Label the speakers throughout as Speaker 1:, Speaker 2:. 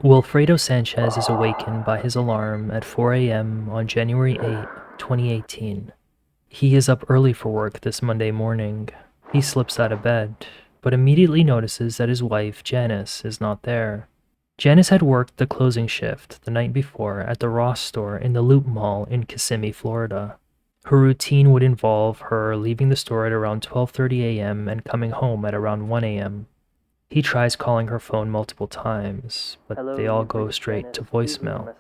Speaker 1: Wilfredo Sanchez is awakened by his alarm at 4 a.m. on January 8, 2018. He is up early for work this Monday morning. He slips out of bed, but immediately notices that his wife, Janice, is not there. Janice had worked the closing shift the night before at the Ross store in the Loop Mall in Kissimmee, Florida. Her routine would involve her leaving the store at around 12:30 a.m. and coming home at around 1 a.m. He tries calling her phone multiple times, but they all go straight to voicemail.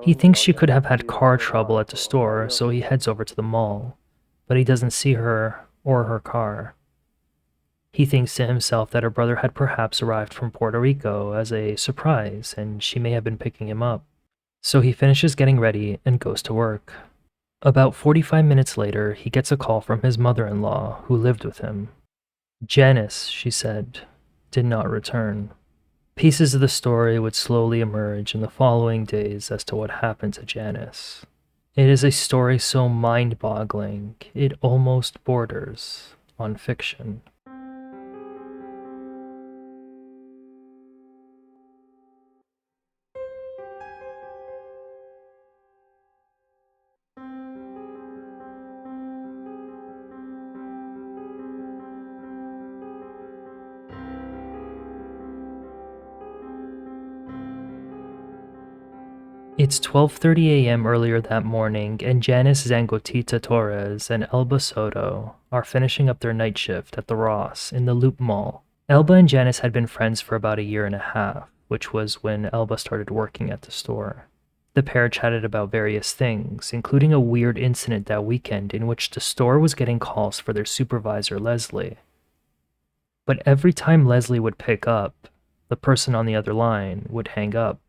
Speaker 1: He thinks she could have had car trouble at the store, so he heads over to the mall, but he doesn't see her or her car. He thinks to himself that her brother had perhaps arrived from Puerto Rico as a surprise, and she may have been picking him up. So he finishes getting ready and goes to work. About 45 minutes later, he gets a call from his mother-in-law, who lived with him. Janice, she said, did not return. Pieces of the story would slowly emerge in the following days as to what happened to Janice. It is a story so mind-boggling, it almost borders on fiction. It's 12:30 a.m. earlier that morning, and Janice Zangotita Torres and Elba Soto are finishing up their night shift at the Ross in the Loop Mall. Elba and Janice had been friends for about a year and a half, which was when Elba started working at the store. The pair chatted about various things, including a weird incident that weekend in which the store was getting calls for their supervisor, Leslie. But every time Leslie would pick up, the person on the other line would hang up.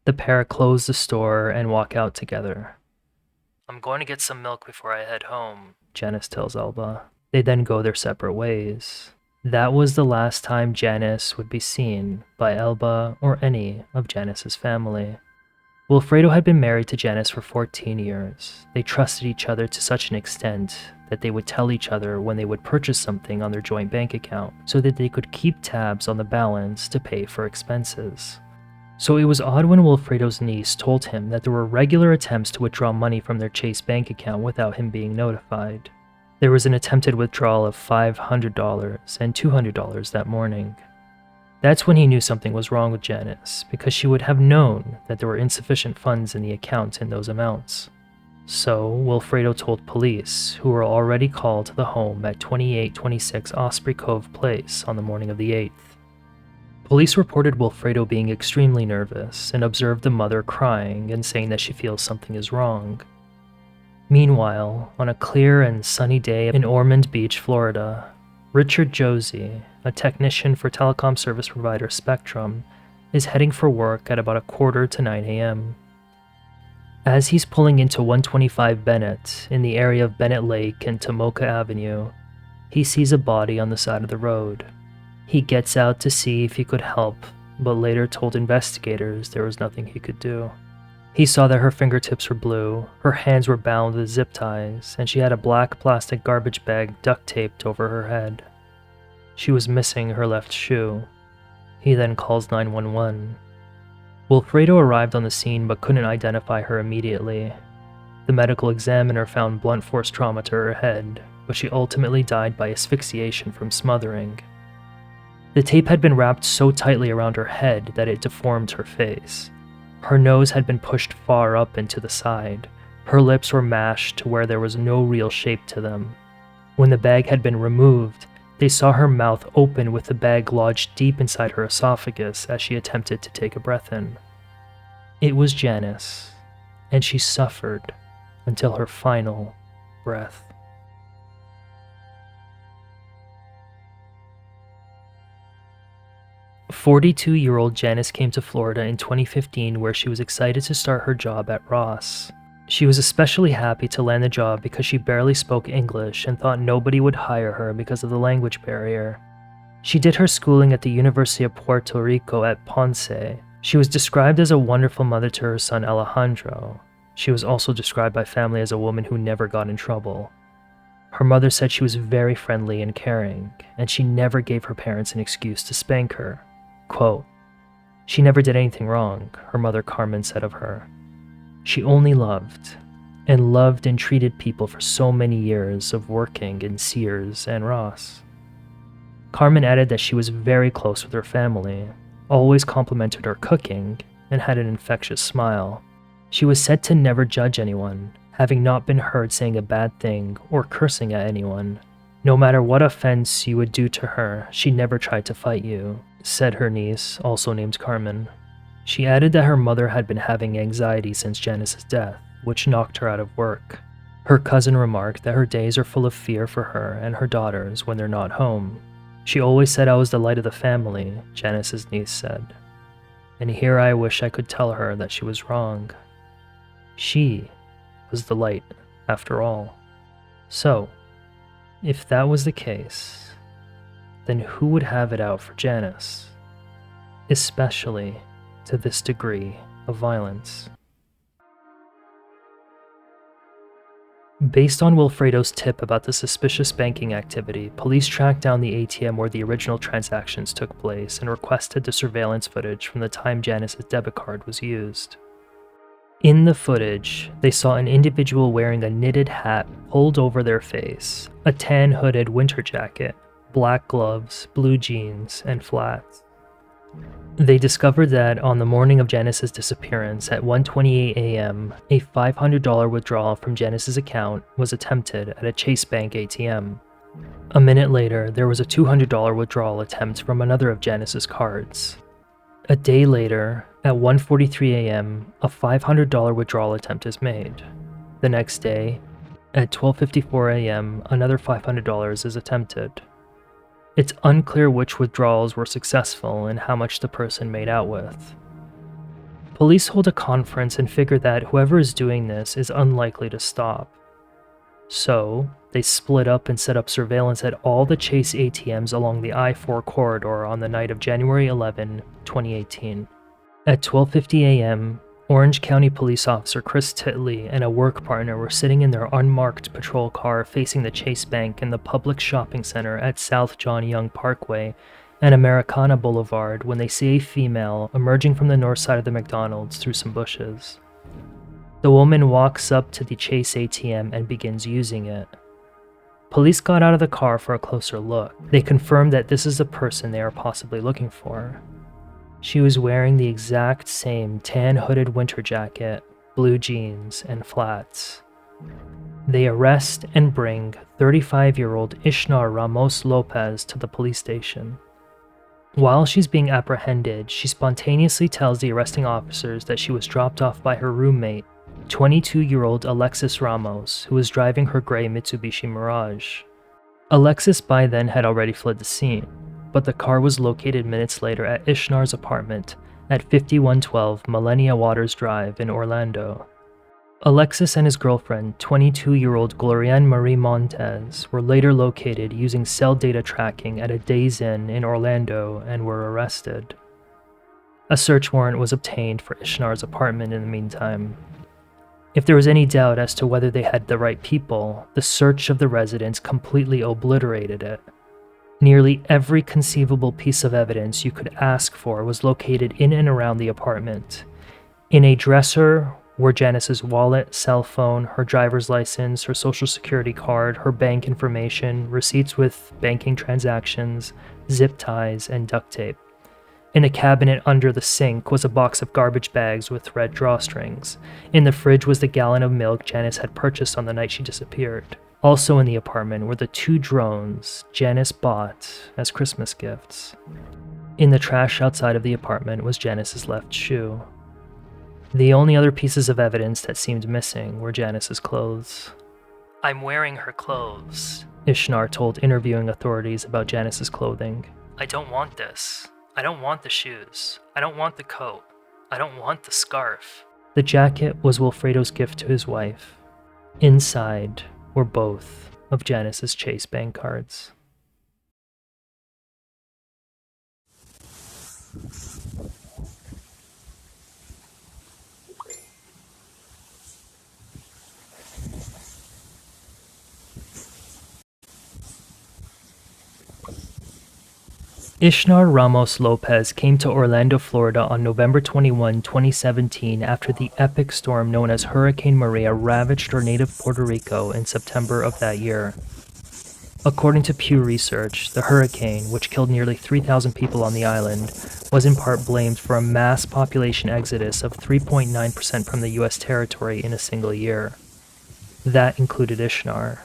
Speaker 1: The pair close the store and walk out together. "I'm going to get some milk before I head home," Janice tells Elba. They then go their separate ways. That was the last time Janice would be seen by Elba or any of Janice's family. Wilfredo had been married to Janice for 14 years. They trusted each other to such an extent that they would tell each other when they would purchase something on their joint bank account so that they could keep tabs on the balance to pay for expenses. So it was odd when Wilfredo's niece told him that there were regular attempts to withdraw money from their Chase bank account without him being notified. There was an attempted withdrawal of $500 and $200 that morning. That's when he knew something was wrong with Janice, because she would have known that there were insufficient funds in the account in those amounts. So Wilfredo told police, who were already called to the home at 2826 Osprey Cove Place on the morning of the 8th. Police reported Wilfredo being extremely nervous and observed the mother crying and saying that she feels something is wrong. Meanwhile, on a clear and sunny day in Ormond Beach, Florida, Richard Josie, a technician for telecom service provider Spectrum, is heading for work at about 8:45 a.m. As he's pulling into 125 Bennett in the area of Bennett Lake and Tomoka Avenue, he sees a body on the side of the road. He gets out to see if he could help, but later told investigators there was nothing he could do. He saw that her fingertips were blue, her hands were bound with zip ties, and she had a black plastic garbage bag duct taped over her head. She was missing her left shoe. He then calls 911. Wilfredo arrived on the scene but couldn't identify her immediately. The medical examiner found blunt force trauma to her head, but she ultimately died by asphyxiation from smothering. The tape had been wrapped so tightly around her head that it deformed her face. Her nose had been pushed far up and to the side. Her lips were mashed to where there was no real shape to them. When the bag had been removed, they saw her mouth open with the bag lodged deep inside her esophagus as she attempted to take a breath in. It was Janice, and she suffered until her final breath. 42-year-old Janice came to Florida in 2015 where she was excited to start her job at Ross. She was especially happy to land the job because she barely spoke English and thought nobody would hire her because of the language barrier. She did her schooling at the University of Puerto Rico at Ponce. She was described as a wonderful mother to her son Alejandro. She was also described by family as a woman who never got in trouble. Her mother said she was very friendly and caring, and she never gave her parents an excuse to spank her. Quote, She never did anything wrong, her mother Carmen said of her. She only loved and treated people for so many years of working in Sears and Ross. Carmen added that she was very close with her family, always complimented her cooking, and had an infectious smile. She was said to never judge anyone, having not been heard saying a bad thing or cursing at anyone. No matter what offense you would do to her, she never tried to fight you, said her niece, also named Carmen. She added that her mother had been having anxiety since Janice's death, which knocked her out of work. Her cousin remarked that her days are full of fear for her and her daughters when they're not home. She always said I was the light of the family, Janice's niece said. And here I wish I could tell her that she was wrong. She was the light, after all. So, if that was the case, then who would have it out for Janice? Especially to this degree of violence. Based on Wilfredo's tip about the suspicious banking activity, police tracked down the ATM where the original transactions took place and requested the surveillance footage from the time Janice's debit card was used. In the footage, they saw an individual wearing a knitted hat pulled over their face, a tan hooded winter jacket, black gloves, blue jeans, and flats. They discovered that on the morning of Janice's disappearance at 1:28 a.m., a $500 withdrawal from Janice's account was attempted at a Chase Bank ATM. A minute later, there was a $200 withdrawal attempt from another of Janice's cards. A day later, at 1:43 a.m., a $500 withdrawal attempt is made. The next day, at 12:54 a.m., another $500 is attempted. It's unclear which withdrawals were successful and how much the person made out with. Police hold a conference and figure that whoever is doing this is unlikely to stop. So, they split up and set up surveillance at all the Chase ATMs along the I-4 corridor on the night of January 11, 2018. At 12:50 a.m., Orange County Police Officer Chris Titley and a work partner were sitting in their unmarked patrol car facing the Chase Bank in the public shopping center at South John Young Parkway and Americana Boulevard when they see a female emerging from the north side of the McDonald's through some bushes. The woman walks up to the Chase ATM and begins using it. Police got out of the car for a closer look. They confirmed that this is the person they are possibly looking for. She was wearing the exact same tan hooded winter jacket, blue jeans, and flats. They arrest and bring 35-year-old Ishnar Ramos Lopez to the police station. While she's being apprehended, she spontaneously tells the arresting officers that she was dropped off by her roommate, 22-year-old Alexis Ramos, who was driving her gray Mitsubishi Mirage. Alexis by then had already fled the scene, but the car was located minutes later at Ishnar's apartment at 5112 Millennia Waters Drive in Orlando. Alexis and his girlfriend, 22-year-old Gloriane Marie Montez, were later located using cell data tracking at a Days Inn in Orlando and were arrested. A search warrant was obtained for Ishnar's apartment in the meantime. If there was any doubt as to whether they had the right people, the search of the residence completely obliterated it. Nearly every conceivable piece of evidence you could ask for was located in and around the apartment. In a dresser were Janice's wallet, cell phone, her driver's license, her social security card, her bank information, receipts with banking transactions, zip ties, and duct tape. In a cabinet under the sink was a box of garbage bags with red drawstrings. In the fridge was the gallon of milk Janice had purchased on the night she disappeared. Also in the apartment were the 2 drones Janice bought as Christmas gifts. In the trash outside of the apartment was Janice's left shoe. The only other pieces of evidence that seemed missing were Janice's clothes. "I'm wearing her clothes," Ishnar told interviewing authorities about Janice's clothing. "I don't want this. I don't want the shoes. I don't want the coat. I don't want the scarf." The jacket was Wilfredo's gift to his wife. Inside were both of Janice's Chase Bank cards. Ishnar Ramos Lopez came to Orlando, Florida on November 21, 2017 after the epic storm known as Hurricane Maria ravaged her native Puerto Rico in September of that year. According to Pew Research, the hurricane, which killed nearly 3,000 people on the island, was in part blamed for a mass population exodus of 3.9% from the U.S. territory in a single year. That included Ishnar.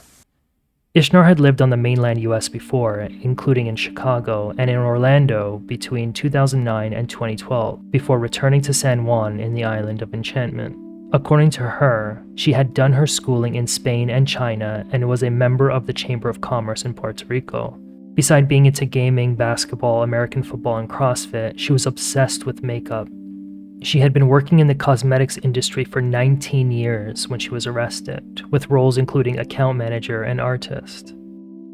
Speaker 1: Ishnar had lived on the mainland US before, including in Chicago and in Orlando between 2009 and 2012, before returning to San Juan in the island of Enchantment. According to her, she had done her schooling in Spain and China and was a member of the Chamber of Commerce in Puerto Rico. Besides being into gaming, basketball, American football, and CrossFit, she was obsessed with makeup. She had been working in the cosmetics industry for 19 years when she was arrested, with roles including account manager and artist.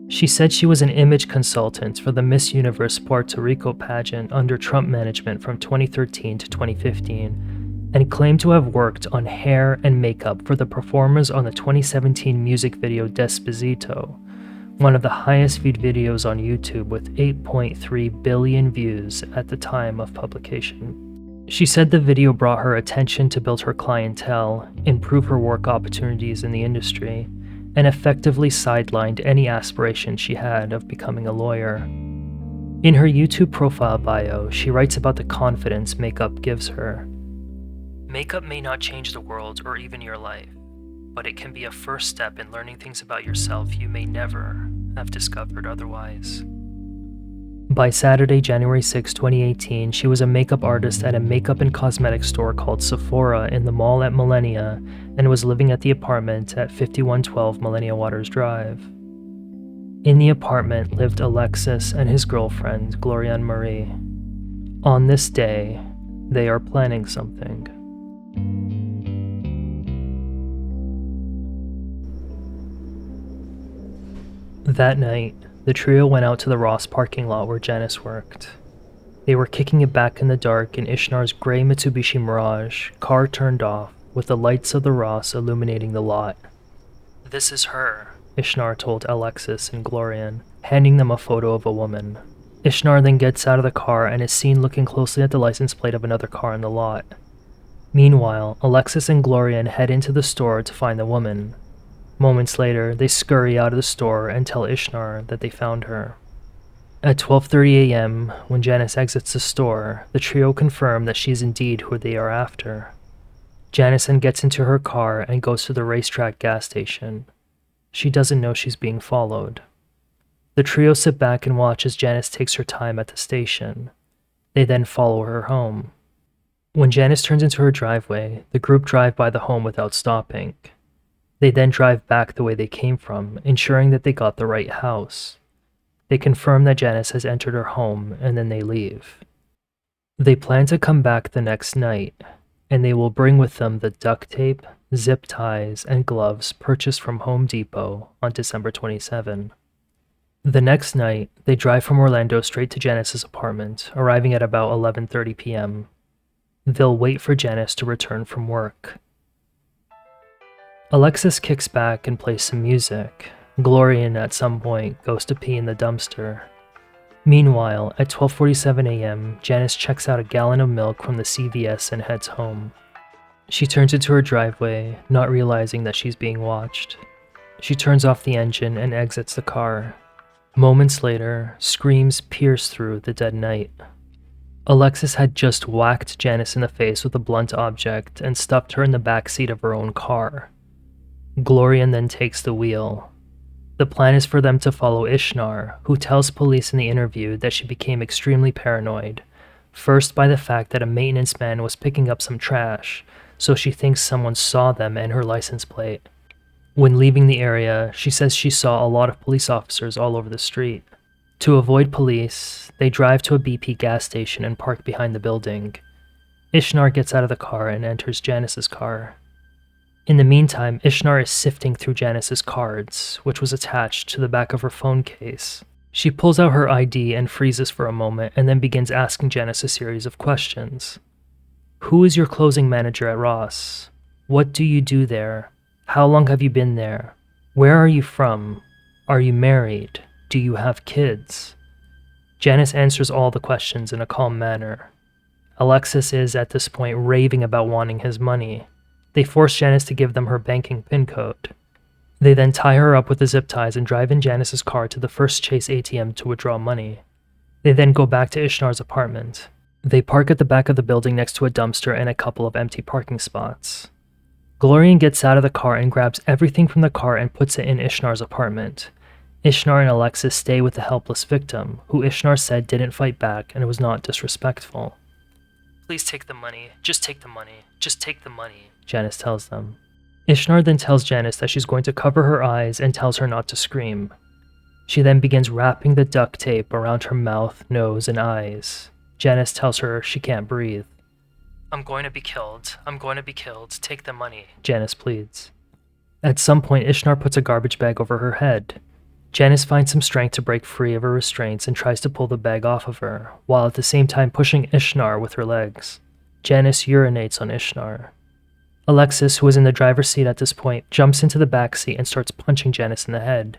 Speaker 1: She said she was an image consultant for the Miss Universe Puerto Rico pageant under Trump management from 2013 to 2015, and claimed to have worked on hair and makeup for the performers on the 2017 music video Despacito, one of the highest viewed videos on YouTube with 8.3 billion views at the time of publication. She said the video brought her attention to build her clientele, improve her work opportunities in the industry, and effectively sidelined any aspiration she had of becoming a lawyer. In her YouTube profile bio, she writes about the confidence makeup gives her. Makeup may not change the world or even your life, but it can be a first step in learning things about yourself you may never have discovered otherwise. By Saturday, January 6, 2018, she was a makeup artist at a makeup and cosmetics store called Sephora in the mall at Millenia and was living at the apartment at 5112 Millenia Waters Drive. In the apartment lived Alexis and his girlfriend, Glorianne Marie. On this day, they are planning something. That night, the trio went out to the Ross parking lot where Janice worked. They were kicking it back in the dark in Ishnar's gray Mitsubishi Mirage, car turned off, with the lights of the Ross illuminating the lot. "This is her," Ishnar told Alexis and Glorian, handing them a photo of a woman. Ishnar then gets out of the car and is seen looking closely at the license plate of another car in the lot. Meanwhile, Alexis and Glorian head into the store to find the woman. Moments later, they scurry out of the store and tell Ishnar that they found her. At 12:30 a.m., when Janice exits the store, the trio confirm that she is indeed who they are after. Janice then gets into her car and goes to the racetrack gas station. She doesn't know she's being followed. The trio sit back and watch as Janice takes her time at the station. They then follow her home. When Janice turns into her driveway, the group drive by the home without stopping. They then drive back the way they came from, ensuring that they got the right house. They confirm that Janice has entered her home, and then they leave. They plan to come back the next night, and they will bring with them the duct tape, zip ties, and gloves purchased from Home Depot on December 27. The next night, they drive from Orlando straight to Janice's apartment, arriving at about 11:30 p.m. They'll wait for Janice to return from work. Alexis kicks back and plays some music. Glorian at some point goes to pee in the dumpster. Meanwhile, at 12:47 a.m., Janice checks out a gallon of milk from the CVS and heads home. She turns into her driveway, not realizing that she's being watched. She turns off the engine and exits the car. Moments later, screams pierce through the dead night. Alexis had just whacked Janice in the face with a blunt object and stuffed her in the back seat of her own car. Glorian then takes the wheel. The plan is for them to follow Ishnar, who tells police in the interview that she became extremely paranoid, first by the fact that a maintenance man was picking up some trash, so she thinks someone saw them and her license plate. When leaving the area, she says she saw a lot of police officers all over the street. To avoid police, they drive to a BP gas station and park behind the building. Ishnar gets out of the car and enters Janice's car. In the meantime, Ishnar is sifting through Janice's cards, which was attached to the back of her phone case. She pulls out her ID and freezes for a moment and then begins asking Janice a series of questions. Who is your closing manager at Ross? What do you do there? How long have you been there? Where are you from? Are you married? Do you have kids? Janice answers all the questions in a calm manner. Alexis is, at this point, raving about wanting his money. They force Janice to give them her banking PIN code. They then tie her up with the zip ties and drive in Janice's car to the First Chase ATM to withdraw money. They then go back to Ishnar's apartment. They park at the back of the building next to a dumpster and a couple of empty parking spots. Glorian gets out of the car and grabs everything from the car and puts it in Ishnar's apartment. Ishnar and Alexis stay with the helpless victim, who Ishnar said didn't fight back and was not disrespectful. "Please take the money. Just take the money. Just take the money," Janice tells them. Ishnar then tells Janice that she's going to cover her eyes and tells her not to scream. She then begins wrapping the duct tape around her mouth, nose, and eyes. Janice tells her she can't breathe. "I'm going to be killed. I'm going to be killed. Take the money," Janice pleads. At some point, Ishnar puts a garbage bag over her head. Janice finds some strength to break free of her restraints and tries to pull the bag off of her, while at the same time pushing Ishnar with her legs. Janice urinates on Ishnar. Alexis, who is in the driver's seat at this point, jumps into the back seat and starts punching Janice in the head.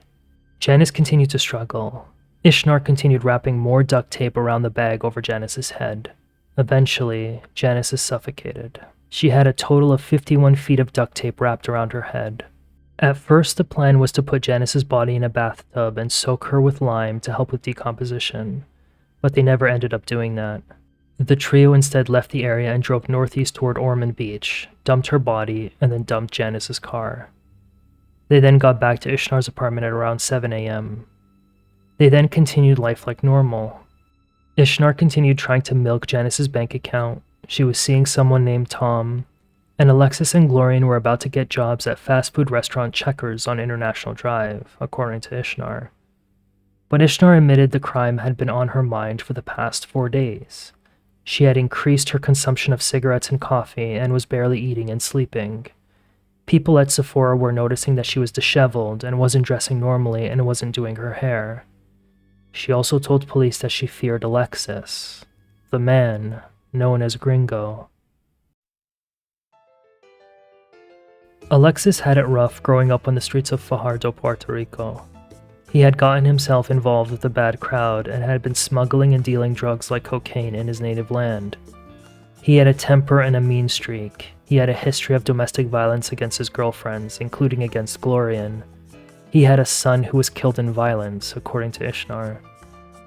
Speaker 1: Janice continued to struggle. Ishnar continued wrapping more duct tape around the bag over Janice's head. Eventually, Janice is suffocated. She had a total of 51 feet of duct tape wrapped around her head. At first, the plan was to put Janice's body in a bathtub and soak her with lime to help with decomposition, but they never ended up doing that. The trio instead left the area and drove northeast toward Ormond Beach, dumped her body, and then dumped Janice's car. They then got back to Ishnar's apartment at around 7 a.m. They then continued life like normal. Ishnar continued trying to milk Janice's bank account. She was seeing someone named Tom, and Alexis and Glorian were about to get jobs at fast food restaurant Checkers on International Drive, according to Ishnar. But Ishnar admitted the crime had been on her mind for the past 4 days. She had increased her consumption of cigarettes and coffee and was barely eating and sleeping. People at Sephora were noticing that she was disheveled and wasn't dressing normally and wasn't doing her hair. She also told police that she feared Alexis, the man known as Gringo. Alexis had it rough growing up on the streets of Fajardo, Puerto Rico. He had gotten himself involved with a bad crowd and had been smuggling and dealing drugs like cocaine in his native land. He had a temper and a mean streak. He had a history of domestic violence against his girlfriends, including against Glorian. He had a son who was killed in violence, according to Ishnar.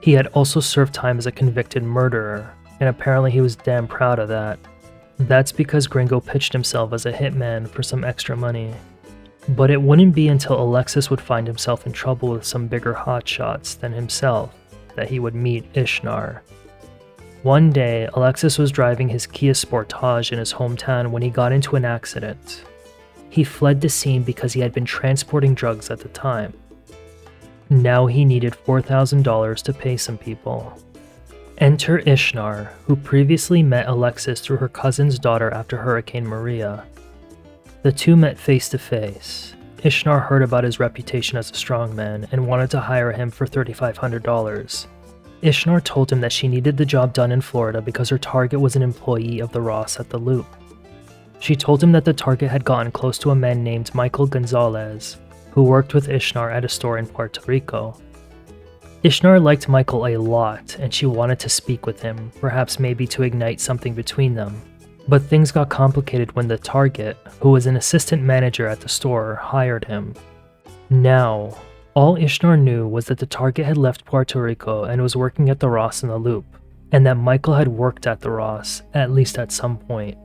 Speaker 1: He had also served time as a convicted murderer, and apparently he was damn proud of that. That's because Gringo pitched himself as a hitman for some extra money. But it wouldn't be until Alexis would find himself in trouble with some bigger hotshots than himself that he would meet Ishnar. One day, Alexis was driving his Kia Sportage in his hometown when he got into an accident. He fled the scene because he had been transporting drugs at the time. Now he needed $4,000 to pay some people. Enter Ishnar, who previously met Alexis through her cousin's daughter after Hurricane Maria. The two met face to face. Ishnar heard about his reputation as a strongman and wanted to hire him for $3,500. Ishnar told him that she needed the job done in Florida because her target was an employee of the Ross at the Loop. She told him that the target had gotten close to a man named Michael Gonzalez, who worked with Ishnar at a store in Puerto Rico. Ishnar liked Michael a lot, and she wanted to speak with him, perhaps maybe to ignite something between them. But things got complicated when the target, who was an assistant manager at the store, hired him. Now, all Ishnar knew was that the target had left Puerto Rico and was working at the Ross in the Loop, and that Michael had worked at the Ross, at least at some point.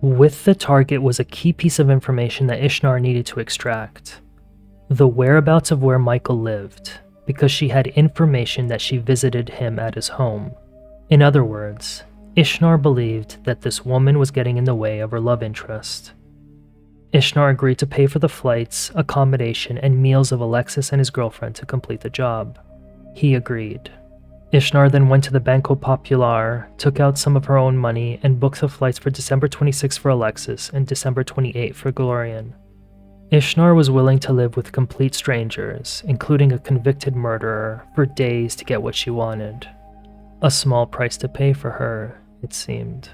Speaker 1: With the target was a key piece of information that Ishnar needed to extract: the whereabouts of where Michael lived, because she had information that she visited him at his home. In other words, Ishnar believed that this woman was getting in the way of her love interest. Ishnar agreed to pay for the flights, accommodation, and meals of Alexis and his girlfriend to complete the job. He agreed. Ishnar then went to the Banco Popular, took out some of her own money, and booked the flights for December 26 for Alexis and December 28 for Glorian. Ishnar was willing to live with complete strangers, including a convicted murderer, for days to get what she wanted. A small price to pay for her, it seemed.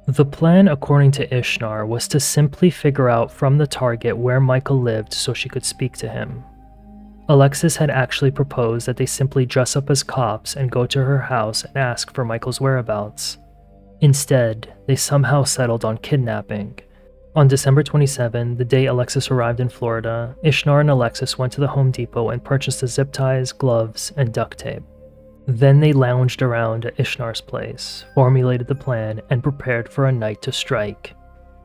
Speaker 1: The plan, according to Ishnar, was to simply figure out from the target where Michael lived so she could speak to him. Alexis had actually proposed that they simply dress up as cops and go to her house and ask for Michael's whereabouts. Instead, they somehow settled on kidnapping. On December 27, the day Alexis arrived in Florida, Ishnar and Alexis went to the Home Depot and purchased the zip ties, gloves, and duct tape. Then they lounged around at Ishnar's place, formulated the plan, and prepared for a night to strike.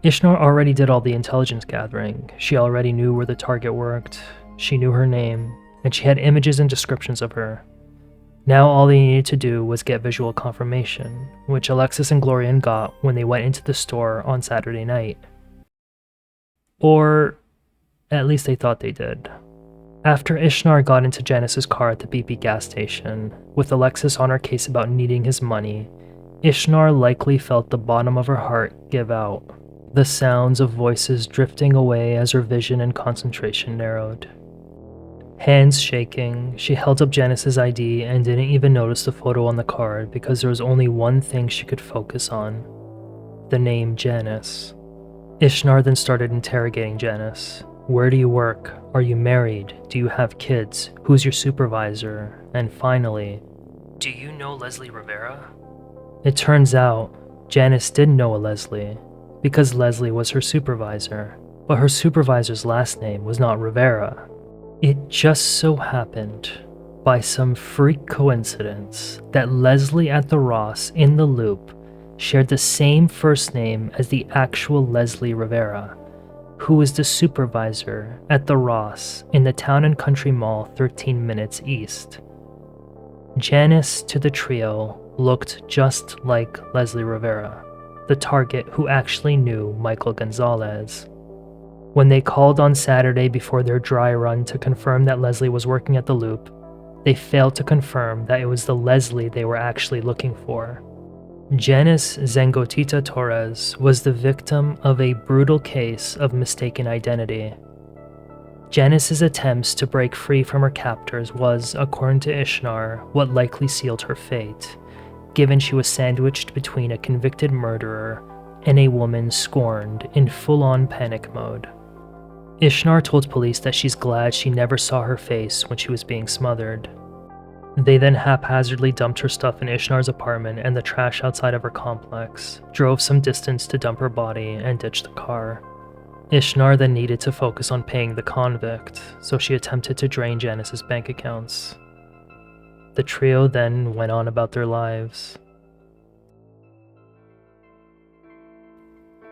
Speaker 1: Ishnar already did all the intelligence gathering. She already knew where the target worked, she knew her name, and she had images and descriptions of her. Now all they needed to do was get visual confirmation, which Alexis and Glorian got when they went into the store on Saturday night. Or at least they thought they did. After Ishnar got into Janice's car at the BP gas station, with Alexis on her case about needing his money, Ishnar likely felt the bottom of her heart give out, the sounds of voices drifting away as her vision and concentration narrowed. Hands shaking, she held up Janice's ID and didn't even notice the photo on the card because there was only one thing she could focus on: the name Janice. Ishnar then started interrogating Janice. Where do you work? Are you married? Do you have kids? Who's your supervisor? And finally, do you know Leslie Rivera? It turns out, Janice did know a Leslie, because Leslie was her supervisor, but her supervisor's last name was not Rivera. It just so happened, by some freak coincidence, that Leslie at the Ross in the Loop shared the same first name as the actual Leslie Rivera, who was the supervisor at the Ross in the Town and Country Mall 13 minutes east. Janice, to the trio, looked just like Leslie Rivera, the target who actually knew Michael Gonzalez. When they called on Saturday before their dry run to confirm that Leslie was working at the Loop, they failed to confirm that it was the Leslie they were actually looking for. Janice Zengotita Torres was the victim of a brutal case of mistaken identity. Janice's attempts to break free from her captors was, according to Ishnar, what likely sealed her fate, given she was sandwiched between a convicted murderer and a woman scorned in full-on panic mode. Ishnar told police that she's glad she never saw her face when she was being smothered. They then haphazardly dumped her stuff in Ishnar's apartment and the trash outside of her complex, drove some distance to dump her body, and ditched the car. Ishnar then needed to focus on paying the convict, so she attempted to drain Janice's bank accounts. The trio then went on about their lives.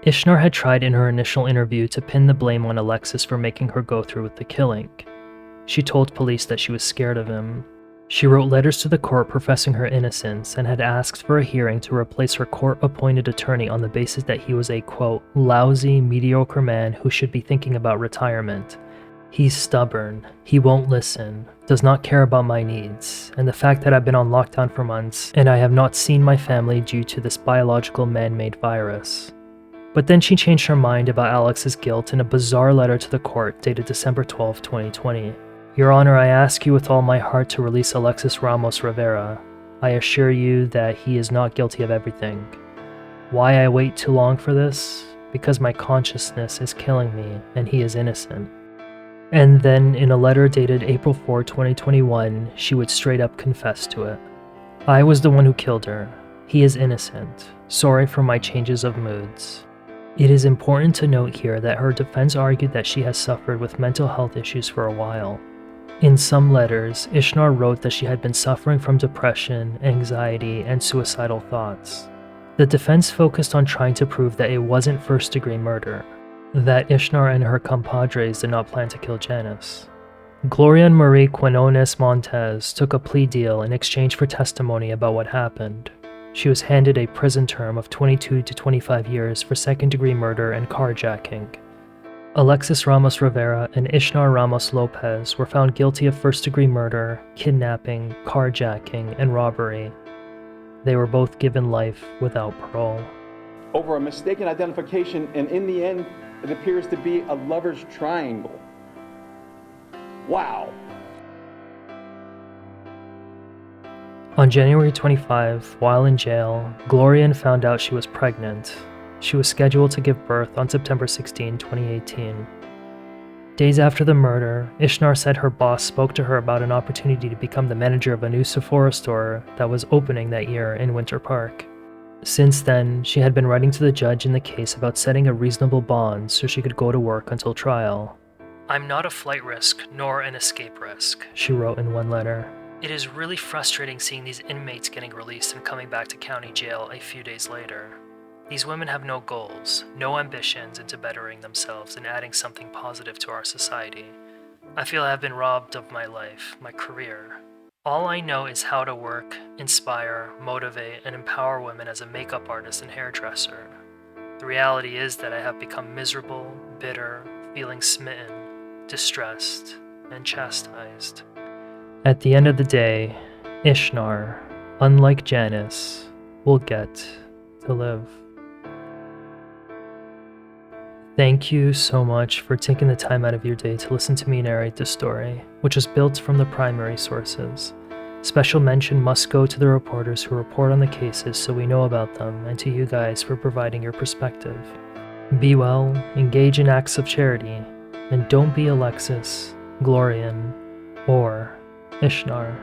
Speaker 1: Ishnar had tried in her initial interview to pin the blame on Alexis for making her go through with the killing. She told police that she was scared of him. She wrote letters to the court professing her innocence and had asked for a hearing to replace her court-appointed attorney on the basis that he was a, quote, lousy, mediocre man who should be thinking about retirement. He's stubborn, he won't listen, does not care about my needs, and the fact that I've been on lockdown for months and I have not seen my family due to this biological man-made virus. But then she changed her mind about Alex's guilt in a bizarre letter to the court dated December 12, 2020. Your Honor, I ask you with all my heart to release Alexis Ramos Rivera. I assure you that he is not guilty of everything. Why I wait too long for this? Because my consciousness is killing me and he is innocent. And then, in a letter dated April 4, 2021, she would straight up confess to it. I was the one who killed her. He is innocent. Sorry for my changes of moods. It is important to note here that her defense argued that she has suffered with mental health issues for a while. In some letters, Ishnar wrote that she had been suffering from depression, anxiety, and suicidal thoughts. The defense focused on trying to prove that it wasn't first-degree murder, that Ishnar and her compadres did not plan to kill Janice. Gloria Marie Quinones Montez took a plea deal in exchange for testimony about what happened. She was handed a prison term of 22 to 25 years for second-degree murder and carjacking. Alexis Ramos Rivera and Ishnar Ramos Lopez were found guilty of first-degree murder, kidnapping, carjacking, and robbery. They were both given life without parole.
Speaker 2: Over a mistaken identification, and in the end, it appears to be a lover's triangle. Wow.
Speaker 1: On January 25, while in jail, Glorian found out she was pregnant. She was scheduled to give birth on September 16, 2018. Days after the murder, Ishnar said her boss spoke to her about an opportunity to become the manager of a new Sephora store that was opening that year in Winter Park. Since then, she had been writing to the judge in the case about setting a reasonable bond so she could go to work until trial. "I'm not a flight risk, nor an escape risk," she wrote in one letter. "It is really frustrating seeing these inmates getting released and coming back to county jail a few days later. These women have no goals, no ambitions into bettering themselves and adding something positive to our society. I feel I have been robbed of my life, my career. All I know is how to work, inspire, motivate, and empower women as a makeup artist and hairdresser. The reality is that I have become miserable, bitter, feeling smitten, distressed, and chastised." At the end of the day, Ishnar, unlike Janice, will get to live. Thank you so much for taking the time out of your day to listen to me narrate this story, which is built from the primary sources. Special mention must go to the reporters who report on the cases so we know about them, and to you guys for providing your perspective. Be well, engage in acts of charity, and don't be Alexis, Glorian, or Ishnar.